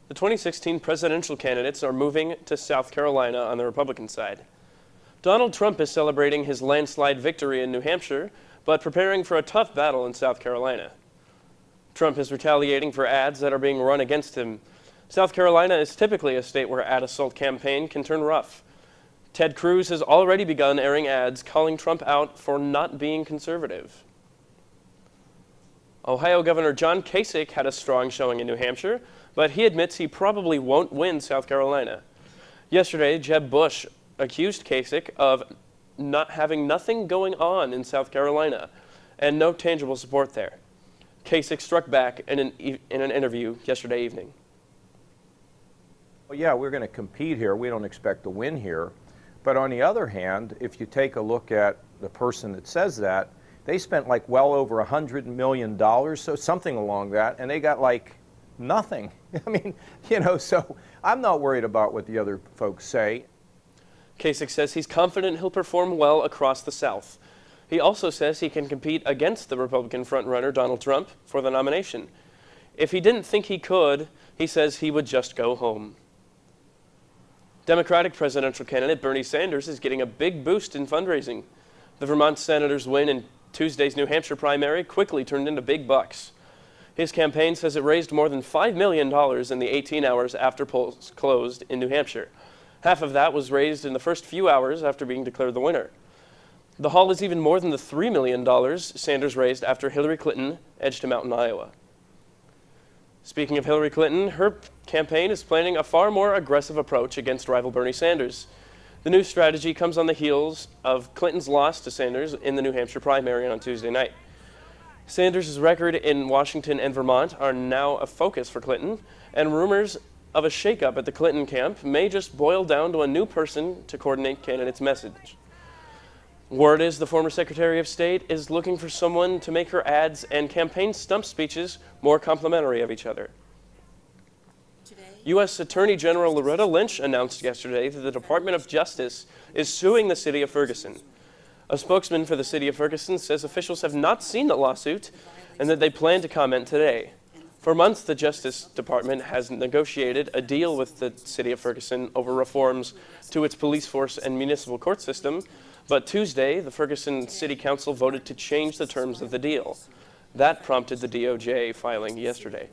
The 2016 presidential candidates are moving to South Carolina on the Republican side. Donald Trump is celebrating his landslide victory in New Hampshire, but preparing for a tough battle in South Carolina. Trump is retaliating for ads that are being run against him. South Carolina is typically a state where ad assault campaign can turn rough. Ted Cruz has already begun airing ads calling Trump out for not being conservative. Ohio Governor John Kasich had a strong showing in New Hampshire, but he admits he probably won't win South Carolina. Yesterday, Jeb Bush accused Kasich of not having nothing going on in South Carolina and no tangible support there. Kasich struck back in an interview yesterday evening. Well, yeah, we're going to compete here. We don't expect to win here. But on the other hand, if you take a look at the person that says that, they spent like well over $100 million, so something along that, and they got like nothing. I mean, so I'm not worried about what the other folks say. Kasich says he's confident he'll perform well across the South. He also says he can compete against the Republican frontrunner Donald Trump for the nomination. If he didn't think he could, he says he would just go home. Democratic presidential candidate Bernie Sanders is getting a big boost in fundraising. The Vermont senator's win in Tuesday's New Hampshire primary quickly turned into big bucks. His campaign says it raised more than $5 million in the 18 hours after polls closed in New Hampshire. Half of that was raised in the first few hours after being declared the winner. The haul is even more than the $3 million Sanders raised after Hillary Clinton edged him out in Iowa. Speaking of Hillary Clinton, her campaign is planning a far more aggressive approach against rival Bernie Sanders. The new strategy comes on the heels of Clinton's loss to Sanders in the New Hampshire primary on Tuesday night. Sanders' record in Washington and Vermont are now a focus for Clinton, and rumors of a shakeup at the Clinton camp may just boil down to a new person to coordinate candidates' message. Word is the former Secretary of State is looking for someone to make her ads and campaign stump speeches more complimentary of each other. U.S. Attorney General Loretta Lynch announced yesterday that the Department of Justice is suing the city of Ferguson. A spokesman for the city of Ferguson says officials have not seen the lawsuit and that they plan to comment today. For months, the Justice Department has negotiated a deal with the city of Ferguson over reforms to its police force and municipal court system, but Tuesday, the Ferguson City Council voted to change the terms of the deal. That prompted the DOJ filing yesterday.